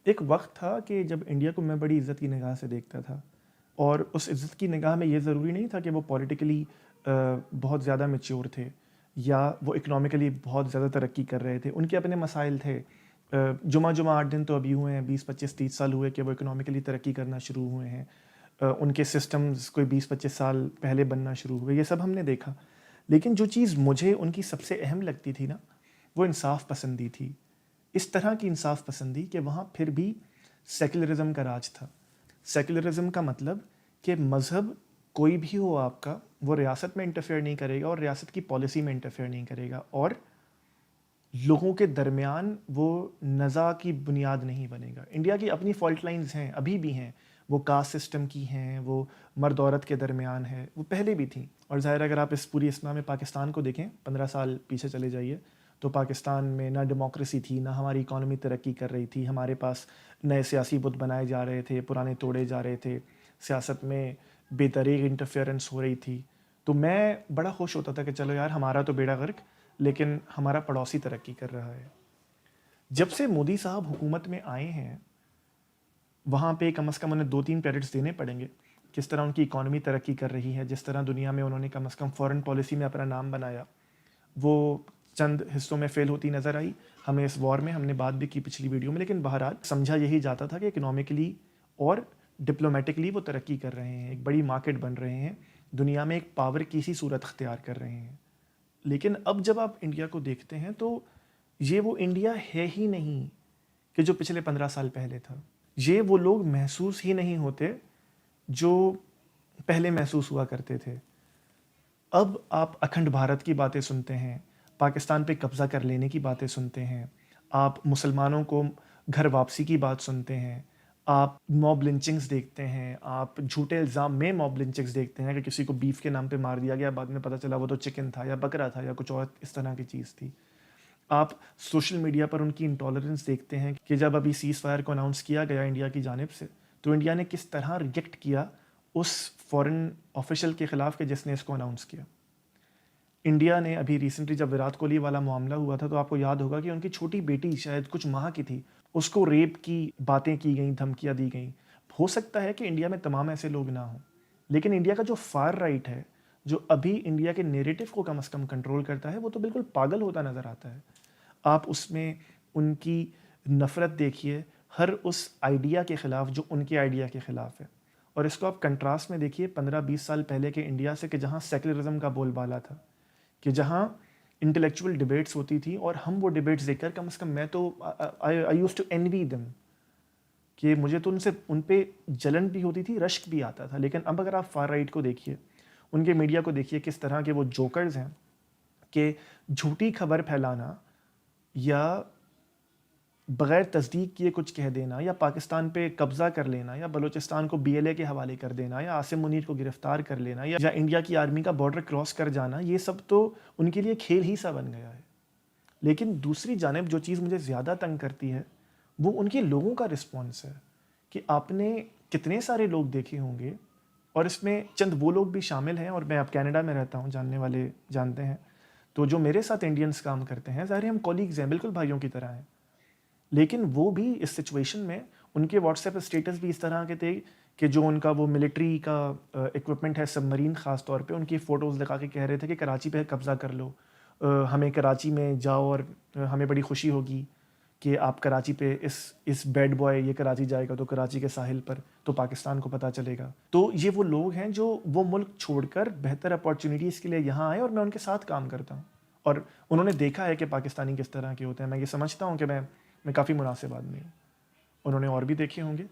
ایک وقت تھا کہ جب انڈیا کو میں بڑی عزت کی نگاہ سے دیکھتا تھا، اور اس عزت کی نگاہ میں یہ ضروری نہیں تھا کہ وہ پولیٹیکلی بہت زیادہ میچور تھے یا وہ اکنامکلی بہت زیادہ ترقی کر رہے تھے. ان کے اپنے مسائل تھے. جمعہ 8 دن تو ابھی ہوئے ہیں، 20 25 30 سال ہوئے کہ وہ اکنامکلی ترقی کرنا شروع ہوئے ہیں. ان کے سسٹمز کوئی 20 25 سال پہلے بننا شروع ہوئے. یہ سب ہم نے دیکھا. لیکن جو چیز مجھے ان کی سب سے اہم لگتی تھی نا، وہ انصاف پسندی تھی. اس طرح کی انصاف پسندی کہ وہاں پھر بھی سیکولرزم کا راج تھا. سیکولرزم کا مطلب کہ مذہب کوئی بھی ہو آپ کا، وہ ریاست میں انٹرفیئر نہیں کرے گا اور ریاست کی پالیسی میں انٹرفیئر نہیں کرے گا، اور لوگوں کے درمیان وہ نزاع کی بنیاد نہیں بنے گا. انڈیا کی اپنی فالٹ لائنز ہیں، ابھی بھی ہیں. وہ کاسٹ سسٹم کی ہیں، وہ مرد عورت کے درمیان ہے، وہ پہلے بھی تھیں. اور ظاہر اگر آپ اس پوری اسلام پاکستان کو دیکھیں، 15 سال پیچھے چلے جائیے تو پاکستان میں نہ ڈیموکریسی تھی، نہ ہماری اکانومی ترقی کر رہی تھی. ہمارے پاس نئے سیاسی بت بنائے جا رہے تھے، پرانے توڑے جا رہے تھے، سیاست میں بے دریغ انٹرفیئرنس ہو رہی تھی. تو میں بڑا خوش ہوتا تھا کہ چلو یار، ہمارا تو بیڑا غرق، لیکن ہمارا پڑوسی ترقی کر رہا ہے. جب سے مودی صاحب حکومت میں آئے ہیں، وہاں پہ کم از کم انہیں 2 3 کریڈٹس دینے پڑیں گے. کس طرح ان کی اکانومی ترقی کر رہی ہے، جس طرح دنیا میں انہوں نے کم از کم فورن پالیسی میں اپنا نام بنایا، وہ چند حصوں میں فیل ہوتی نظر آئی ہمیں اس وار میں. ہم نے بات بھی کی پچھلی ویڈیو میں. لیکن بہرحال سمجھا یہی جاتا تھا کہ اکنامکلی اور ڈپلومیٹکلی وہ ترقی کر رہے ہیں، ایک بڑی مارکیٹ بن رہے ہیں، دنیا میں ایک پاور کی سی صورت اختیار کر رہے ہیں. لیکن اب جب آپ انڈیا کو دیکھتے ہیں تو یہ وہ انڈیا ہے ہی نہیں کہ جو پچھلے 15 سال پہلے تھا. یہ وہ لوگ محسوس ہی نہیں ہوتے جو پہلے محسوس ہوا کرتے تھے. اب آپ اکھنڈ بھارت کی باتیں سنتے ہیں، پاکستان پہ قبضہ کر لینے کی باتیں سنتے ہیں، آپ مسلمانوں کو گھر واپسی کی بات سنتے ہیں، آپ موب لنچنگز دیکھتے ہیں، آپ جھوٹے الزام میں موب لنچنگز دیکھتے ہیں کہ کسی کو بیف کے نام پہ مار دیا گیا، بعد میں پتہ چلا وہ تو چکن تھا یا بکرا تھا یا کچھ اور اس طرح کی چیز تھی. آپ سوشل میڈیا پر ان کی انٹالرنس دیکھتے ہیں کہ جب ابھی سیز فائر کو اناؤنس کیا گیا انڈیا کی جانب سے، تو انڈیا نے کس طرح ریجیکٹ کیا اس فورن آفیشل کے خلاف کہ جس نے اس کو اناؤنس کیا. انڈیا نے ابھی ریسنٹلی جب وراٹ کوہلی والا معاملہ ہوا تھا تو آپ کو یاد ہوگا کہ ان کی چھوٹی بیٹی شاید کچھ ماہ کی تھی، اس کو ریپ کی باتیں کی گئیں، دھمکیاں دی گئیں. ہو سکتا ہے کہ انڈیا میں تمام ایسے لوگ نہ ہوں، لیکن انڈیا کا جو فار رائٹ ہے، جو ابھی انڈیا کے نیریٹو کو کم از کم کنٹرول کرتا ہے، وہ تو بالکل پاگل ہوتا نظر آتا ہے. آپ اس میں ان کی نفرت دیکھیے ہر اس آئیڈیا کے خلاف جو ان کے آئیڈیا کے خلاف ہے. اور اس کو آپ کنٹراسٹ میں دیکھیے 15 20 سال پہلے کے انڈیا سے، کہ جہاں سیکولرزم کا بول بالا تھا، کہ جہاں انٹلیکچوئل ڈبیٹس ہوتی تھیں، اور ہم وہ ڈبیٹس دیکھ کر کم از کم میں تو آئی یوز ٹو انوی دم، کہ مجھے تو ان پہ جلن بھی ہوتی تھی، رشک بھی آتا تھا. لیکن اب اگر آپ فار رائٹ کو دیکھیے، ان کے میڈیا کو دیکھیے، کس طرح کے وہ جوکرز ہیں کہ جھوٹی خبر پھیلانا یا بغیر تصدیق کیے کچھ کہہ دینا، یا پاکستان پہ قبضہ کر لینا، یا بلوچستان کو BLA کے حوالے کر دینا، یا عاصم منیر کو گرفتار کر لینا، یا انڈیا کی آرمی کا بارڈر کراس کر جانا، یہ سب تو ان کے لیے کھیل ہی سا بن گیا ہے. لیکن دوسری جانب جو چیز مجھے زیادہ تنگ کرتی ہے وہ ان کے لوگوں کا رسپانس ہے. کہ آپ نے کتنے سارے لوگ دیکھے ہوں گے، اور اس میں چند وہ لوگ بھی شامل ہیں، اور میں اب کینیڈا میں رہتا ہوں، جاننے والے جانتے ہیں، تو جو میرے ساتھ انڈینس کام کرتے ہیں، ظاہر ہم کولیگز ہیں، بالکل بھائیوں کی طرح ہیں. لیکن وہ بھی اس سچویشن میں ان کے واٹس ایپ اسٹیٹس بھی اس طرح کے تھے کہ جو ان کا وہ ملٹری کا اکوپمنٹ ہے، سب مرین خاص طور پہ، ان کی فوٹوز لگا کے کہہ رہے تھے کہ کراچی پہ قبضہ کر لو، ہمیں کراچی میں جاؤ اور ہمیں بڑی خوشی ہوگی کہ آپ کراچی پہ اس بیڈ بوائے یہ کراچی جائے گا تو کراچی کے ساحل پر تو پاکستان کو پتہ چلے گا. تو یہ وہ لوگ ہیں جو وہ ملک چھوڑ کر بہتر اپارچونیٹیز کے لیے یہاں آئے، اور میں ان کے ساتھ کام کرتا ہوں، اور انہوں نے دیکھا ہے کہ پاکستانی کس طرح کے ہوتے ہیں. میں یہ سمجھتا ہوں کہ میں کافی مناسب آدمی ہوں، انہوں نے اور بھی دیکھے ہوں گے.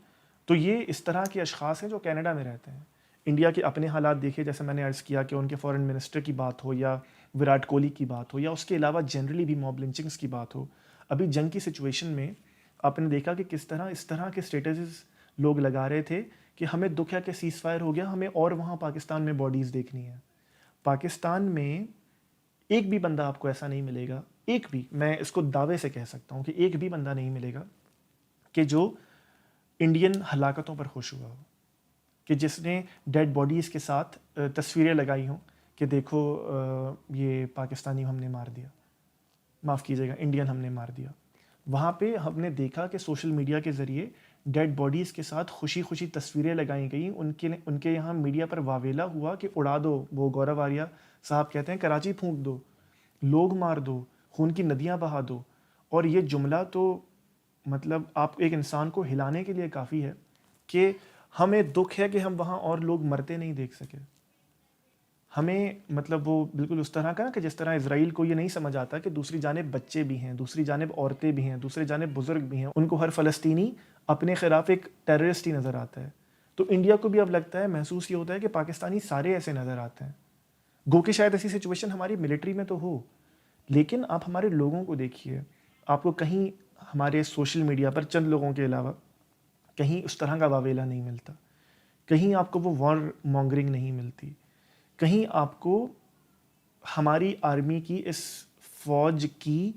تو یہ اس طرح کے اشخاص ہیں جو کینیڈا میں رہتے ہیں. انڈیا کے اپنے حالات دیکھے، جیسے میں نے عرض کیا کہ ان کے فورن منسٹر کی بات ہو، یا وراٹ کوہلی کی بات ہو، یا اس کے علاوہ جنرلی بھی موب لنچنگز کی بات ہو. ابھی جنگ کی سچویشن میں آپ نے دیکھا کہ کس طرح اس طرح کے اسٹیٹسز لوگ لگا رہے تھے کہ ہمیں دکھ ہے کہ سیز فائر ہو گیا، ہمیں اور وہاں پاکستان میں باڈیز دیکھنی ہے. پاکستان میں ایک بھی بندہ آپ کو ایسا نہیں ملے گا، ایک بھی، میں اس کو دعوے سے کہہ سکتا ہوں کہ ایک بھی بندہ نہیں ملے گا کہ جو انڈین ہلاکتوں پر خوش ہوا ہو، کہ جس نے ڈیڈ باڈیز کے ساتھ تصویریں لگائی ہوں کہ دیکھو یہ پاکستانی ہم نے مار دیا، معاف کیجیے گا، انڈین ہم نے مار دیا. وہاں پہ ہم نے دیکھا کہ سوشل میڈیا کے ذریعے ڈیڈ باڈیز کے ساتھ خوشی خوشی تصویریں لگائی گئیں. ان کے یہاں میڈیا پر واویلا ہوا کہ اڑا دو. وہ گورو آریہ صاحب کہتے ہیں کراچی پھونک دو, لوگ مار دو, خون کی ندیاں بہا دو. اور یہ جملہ تو مطلب آپ ایک انسان کو ہلانے کے لیے کافی ہے کہ ہمیں دکھ ہے کہ ہم وہاں اور لوگ مرتے نہیں دیکھ سکے. ہمیں مطلب وہ بالکل اس طرح کا کہ جس طرح اسرائیل کو یہ نہیں سمجھ آتا کہ دوسری جانب بچے بھی ہیں, دوسری جانب عورتیں بھی ہیں, دوسری جانب بزرگ بھی ہیں, ان کو ہر فلسطینی اپنے خلاف ایک ٹیررسٹ ہی نظر آتا ہے. تو انڈیا کو بھی اب لگتا ہے, محسوس یہ ہوتا ہے کہ پاکستانی سارے ایسے نظر آتے ہیں. گو کہ شاید ایسی سچویشن ہماری ملٹری میں تو ہو, لیکن آپ ہمارے لوگوں کو دیکھیے, آپ کو کہیں ہمارے سوشل میڈیا پر چند لوگوں کے علاوہ کہیں اس طرح کا واویلا نہیں ملتا, کہیں آپ کو وہ وار مانگرنگ نہیں ملتی, کہیں آپ کو ہماری آرمی کی اس فوج کی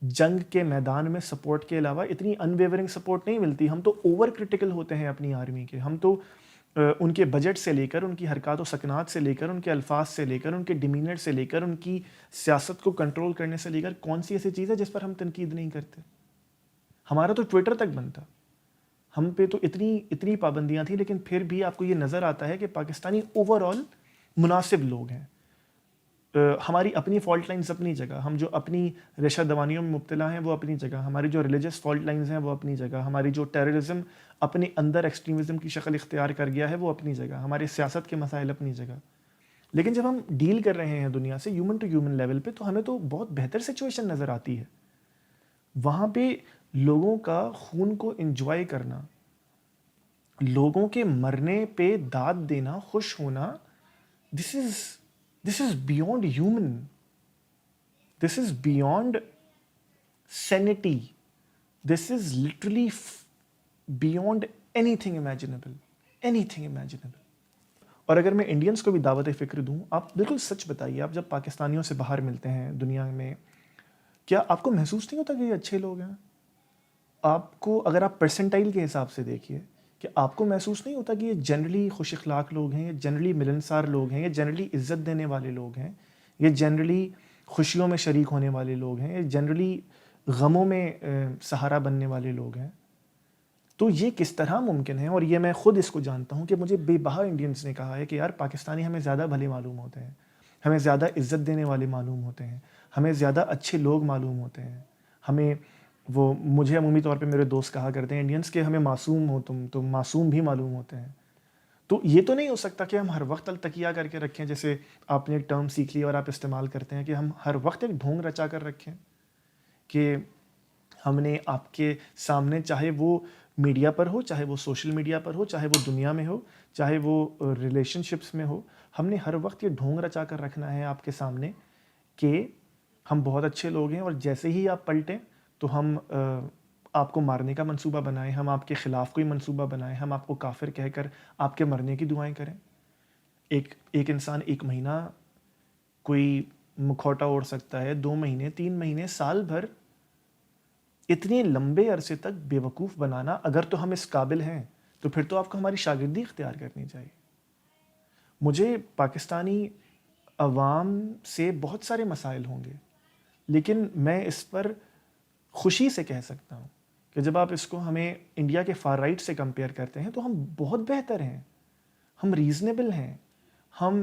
جنگ کے میدان میں سپورٹ کے علاوہ اتنی انویورنگ سپورٹ نہیں ملتی. ہم تو اوور کرٹیکل ہوتے ہیں اپنی آرمی کے. ہم تو ان کے بجٹ سے لے کر, ان کی حرکات و سکنات سے لے کر, ان کے الفاظ سے لے کر, ان کے ڈیمینر سے لے کر, ان کی سیاست کو کنٹرول کرنے سے لے کر, کون سی ایسی چیز ہے جس پر ہم تنقید نہیں کرتے؟ ہمارا تو ٹویٹر تک بنتا. ہم پہ تو اتنی پابندیاں تھیں, لیکن پھر بھی آپ کو یہ نظر آتا ہے کہ پاکستانی اوور آل مناسب لوگ ہیں. ہماری اپنی فالٹ لائنز اپنی جگہ, ہم جو اپنی ریشہ دوانیوں میں مبتلا ہیں وہ اپنی جگہ, ہماری جو ریلیجس فالٹ لائنز ہیں وہ اپنی جگہ, ہماری جو ٹیررزم اپنے اندر ایکسٹریمزم کی شکل اختیار کر گیا ہے وہ اپنی جگہ, ہمارے سیاست کے مسائل اپنی جگہ. لیکن جب ہم ڈیل کر رہے ہیں دنیا سے ہیومن ٹو ہیومن لیول پہ, تو ہمیں تو بہت بہتر سچویشن نظر آتی ہے. وہاں پہ لوگوں کا خون کو انجوائے کرنا, لوگوں کے مرنے پہ داد دینا, خوش ہونا, this is beyond human. This is beyond sanity. This is literally beyond anything imaginable. Anything imaginable. اور اگر میں انڈینس کو بھی دعوت فکر دوں, آپ بالکل سچ بتائیے, آپ جب پاکستانیوں سے باہر ملتے ہیں دنیا میں, کیا آپ کو محسوس نہیں ہوتا کہ یہ اچھے لوگ ہیں؟ آپ کو اگر آپ پرسنٹائل کے حساب سے دیکھیے, کہ آپ کو محسوس نہیں ہوتا کہ یہ جنرلی خوش اخلاق لوگ ہیں, یہ جنرلی ملنسار لوگ ہیں, یہ جنرلی عزت دینے والے لوگ ہیں, یہ جنرلی خوشیوں میں شریک ہونے والے لوگ ہیں, یہ جنرلی غموں میں سہارا بننے والے لوگ ہیں؟ تو یہ کس طرح ممکن ہے؟ اور یہ میں خود اس کو جانتا ہوں کہ مجھے بے بہا انڈینس نے کہا ہے کہ یار پاکستانی ہمیں زیادہ بھلے معلوم ہوتے ہیں, ہمیں زیادہ عزت دینے والے معلوم ہوتے ہیں, ہمیں زیادہ اچھے لوگ معلوم ہوتے ہیں. ہمیں وہ مجھے عمومی طور پہ میرے دوست کہا کرتے ہیں انڈینس کے, ہمیں معصوم ہو تم معصوم بھی معلوم ہوتے ہیں. تو یہ تو نہیں ہو سکتا کہ ہم ہر وقت التقیہ کر کے رکھیں, جیسے آپ نے ایک ٹرم سیکھ لی اور آپ استعمال کرتے ہیں, کہ ہم ہر وقت ایک ڈھونگ رچا کر رکھیں کہ ہم نے آپ کے سامنے, چاہے وہ میڈیا پر ہو, چاہے وہ سوشل میڈیا پر ہو, چاہے وہ دنیا میں ہو, چاہے وہ ریلیشن شپس میں ہو, ہم نے ہر وقت یہ ڈھونگ رچا کر رکھنا ہے آپ کے سامنے کہ ہم بہت اچھے لوگ ہیں, اور جیسے ہی آپ پلٹیں تو ہم آپ کو مارنے کا منصوبہ بنائیں, ہم آپ کے خلاف کوئی منصوبہ بنائیں, ہم آپ کو کافر کہہ کر آپ کے مرنے کی دعائیں کریں. ایک انسان 1 مہینہ کوئی مکھوٹا اوڑھ سکتا ہے, 2 مہینے, 3 مہینے, سال بھر, اتنے لمبے عرصے تک بے وقوف بنانا. اگر تو ہم اس قابل ہیں تو پھر تو آپ کو ہماری شاگردی اختیار کرنی چاہیے. مجھے پاکستانی عوام سے بہت سارے مسائل ہوں گے, لیکن میں اس پر خوشی سے کہہ سکتا ہوں کہ جب آپ اس کو ہمیں انڈیا کے فار رائٹ سے کمپیئر کرتے ہیں تو ہم بہت بہتر ہیں, ہم ریزنیبل ہیں, ہم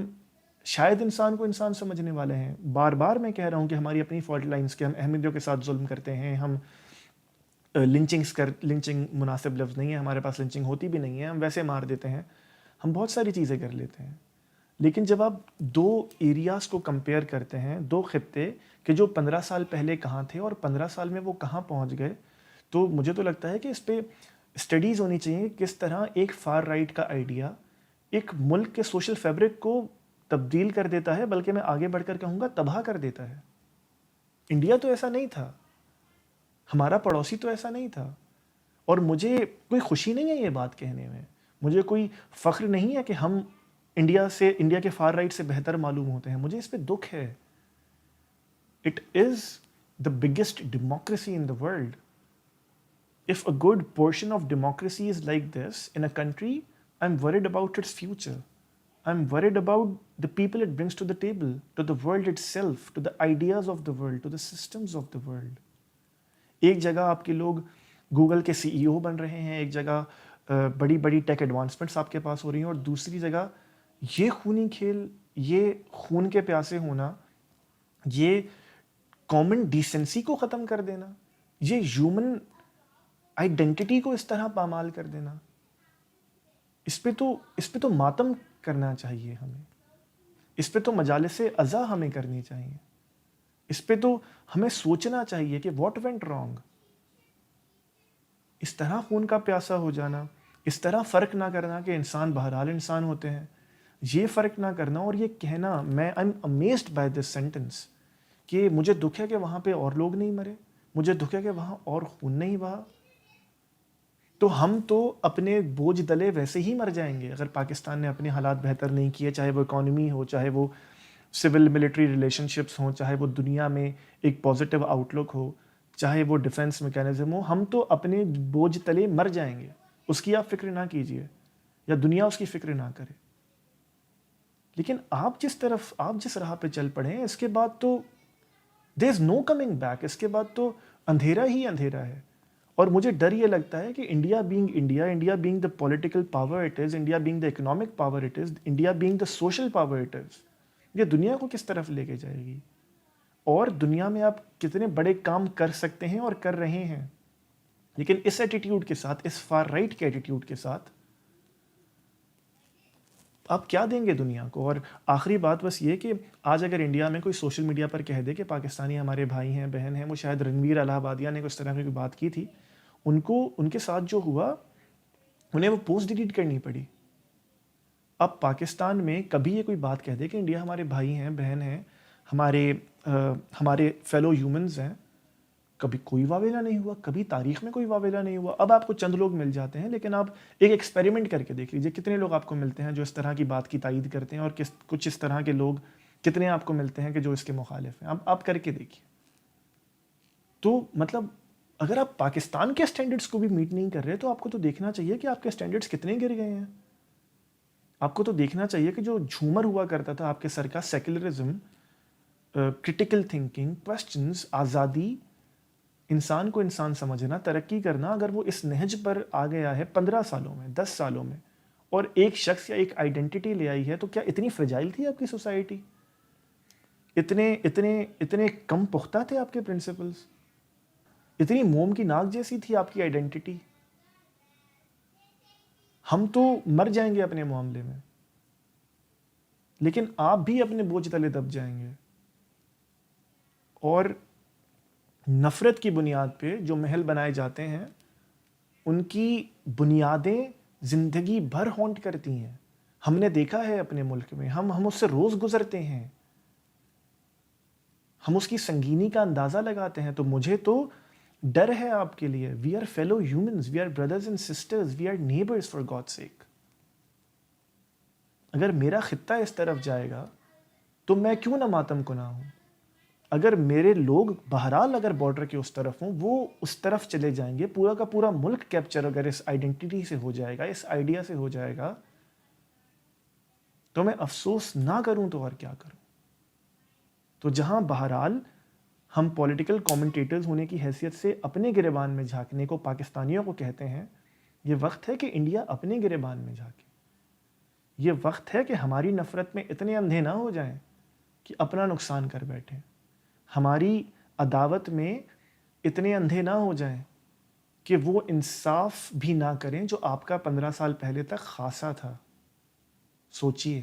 شاید انسان کو انسان سمجھنے والے ہیں. بار بار میں کہہ رہا ہوں کہ ہماری اپنی فالٹ لائنز کے, ہم احمدیوں کے ساتھ ظلم کرتے ہیں, ہم لنچنگ مناسب لفظ نہیں ہے, ہمارے پاس لنچنگ ہوتی بھی نہیں ہے, ہم ویسے مار دیتے ہیں, ہم بہت ساری چیزیں کر لیتے ہیں. لیکن جب آپ 2 ایریاز کو کمپیئر کرتے ہیں, 2 خطے کہ جو 15 سال پہلے کہاں تھے اور 15 سال میں وہ کہاں پہنچ گئے, تو مجھے تو لگتا ہے کہ اس پہ اسٹڈیز ہونی چاہیے کہ کس طرح ایک فار رائٹ کا آئیڈیا ایک ملک کے سوشل فیبرک کو تبدیل کر دیتا ہے, بلکہ میں آگے بڑھ کر کہوں گا تباہ کر دیتا ہے. انڈیا تو ایسا نہیں تھا, ہمارا پڑوسی تو ایسا نہیں تھا, اور مجھے کوئی خوشی نہیں ہے یہ بات کہنے میں, مجھے کوئی فخر نہیں ہے کہ ہم انڈیا کے فار رائٹ سے بہتر معلوم ہوتے ہیں. مجھے اس پہ دکھ ہے. It is the biggest democracy in the world. If a good portion of democracy is like this in a country, I'm worried about its future. I'm worried about the people it brings to the table, to the world itself, to the ideas of the world, to the systems of the world. ایک جگہ آپ کے لوگ Google کے سی ای او بن رہے ہیں، ایک جگہ بڑی بڑی ٹیک ایڈوانسمنٹس آپ کے پاس ہو رہی ہیں، اور دوسری جگہ یہ خونی کھیل، یہ خون کے پیاسے ہونا، یہ کامن ڈیسنسی کو ختم کر دینا، یہ ہیومن آئیڈینٹی کو اس طرح پامال کر دینا، اس پہ تو ماتم کرنا چاہیے ہمیں، اس پہ تو مجالس عزا ہمیں کرنی چاہیے، اس پہ تو ہمیں سوچنا چاہیے کہ واٹ وینٹ رانگ. اس طرح خون کا پیاسا ہو جانا، اس طرح فرق نہ کرنا کہ انسان بہرحال انسان ہوتے ہیں، یہ فرق نہ کرنا اور یہ کہنا، میں I am amazed by this sentence کہ مجھے دکھ ہے کہ وہاں پہ اور لوگ نہیں مرے، مجھے دکھ ہے کہ وہاں اور خون نہیں بہا. تو ہم تو اپنے بوجھ تلے ویسے ہی مر جائیں گے اگر پاکستان نے اپنے حالات بہتر نہیں کیے، چاہے وہ اکانومی ہو، چاہے وہ سول ملٹری ریلیشن شپس ہوں، چاہے وہ دنیا میں ایک پازیٹیو آؤٹ لک ہو، چاہے وہ ڈیفنس میکینزم ہو. ہم تو اپنے بوجھ تلے مر جائیں گے، اس کی آپ فکر نہ کیجیے، یا دنیا اس کی فکر نہ کرے. لیکن آپ جس راہ پہ چل پڑے ہیں، اس کے بعد تو دیر از نو کمنگ بیک، اس کے بعد تو اندھیرا ہی اندھیرا ہے. اور مجھے ڈر یہ لگتا ہے کہ India being India being the political power it is, India being the economic power it is, India being the social power it is, یہ دنیا کو کس طرف لے کے جائے گی، اور دنیا میں آپ کتنے بڑے کام کر سکتے ہیں اور کر رہے ہیں. لیکن اس ایٹیٹیوڈ کے ساتھ، اس فار رائٹ کے ایٹیٹیوڈ کے ساتھ آپ کیا دیں گے دنیا کو؟ اور آخری بات بس یہ کہ آج اگر انڈیا میں کوئی سوشل میڈیا پر کہہ دے کہ پاکستانی ہمارے بھائی ہیں، بہن ہیں، وہ شاید رنویر الہ آبادیہ نے کچھ طرح کی بات کی تھی، ان کے ساتھ جو ہوا، انہیں وہ پوسٹ ڈیلیٹ کرنی پڑی. اب پاکستان میں کبھی یہ کوئی بات کہہ دے کہ انڈیا ہمارے بھائی ہیں، بہن ہیں، ہمارے فیلو ہیومنز ہیں، کبھی کوئی واویلا نہیں ہوا، کبھی تاریخ میں کوئی واویلا نہیں ہوا. اب آپ کو چند لوگ مل جاتے ہیں، لیکن آپ ایک ایکسپیریمنٹ کر کے دیکھ لیجیے کتنے لوگ آپ کو ملتے ہیں جو اس طرح کی بات کی تائید کرتے ہیں، اور کچھ اس طرح کے لوگ کتنے آپ کو ملتے ہیں کہ جو اس کے مخالف ہیں. اب آپ کر کے دیکھیے. تو مطلب اگر آپ پاکستان کے اسٹینڈرڈس کو بھی میٹ نہیں کر رہے، تو آپ کو تو دیکھنا چاہیے کہ آپ کے اسٹینڈرڈس کتنے گر گئے ہیں. آپ کو تو دیکھنا چاہیے کہ جو جھومر ہوا کرتا تھا آپ کے سر کا، سیکولرزم، کرٹیکل تھنکنگ، کویسچنز، آزادی، انسان کو انسان سمجھنا، ترقی کرنا، اگر وہ اس نہج پر آ گیا ہے 15 سالوں میں، 10 سالوں میں، اور ایک شخص یا ایک آئیڈینٹی لے آئی ہے، تو کیا اتنی فریجائل تھی آپ کی سوسائٹی؟ اتنے کم پختہ تھے آپ کے پرنسپلز؟ اتنی موم کی ناک جیسی تھی آپ کی آئیڈینٹی؟ ہم تو مر جائیں گے اپنے معاملے میں، لیکن آپ بھی اپنے بوجھ تلے دب جائیں گے. اور نفرت کی بنیاد پہ جو محل بنائے جاتے ہیں، ان کی بنیادیں زندگی بھر ہونٹ کرتی ہیں. ہم نے دیکھا ہے اپنے ملک میں، ہم اس سے روز گزرتے ہیں، ہم اس کی سنگینی کا اندازہ لگاتے ہیں. تو مجھے تو ڈر ہے آپ کے لیے. We are fellow humans, we are brothers and sisters, we are neighbours for God sake. اگر میرا خطہ اس طرف جائے گا تو میں کیوں نہ ماتم کناں ہوں؟ اگر میرے لوگ بہرحال اگر بارڈر کے اس طرف ہوں، وہ اس طرف چلے جائیں گے، پورا کا پورا ملک کیپچر اگر اس آئیڈینٹی سے ہو جائے گا، اس آئیڈیا سے ہو جائے گا، تو میں افسوس نہ کروں تو اور کیا کروں؟ تو جہاں بہرحال ہم پولیٹیکل کومنٹیٹرز ہونے کی حیثیت سے اپنے گریبان میں جھانکنے کو پاکستانیوں کو کہتے ہیں، یہ وقت ہے کہ انڈیا اپنے گریبان میں جھانکے. یہ وقت ہے کہ ہماری نفرت میں اتنے اندھے نہ ہو جائیں کہ اپنا نقصان کر بیٹھیں. ہماری عداوت میں اتنے اندھے نہ ہو جائیں کہ وہ انصاف بھی نہ کریں جو آپ کا 15 سال پہلے تک خاصا تھا. سوچیے.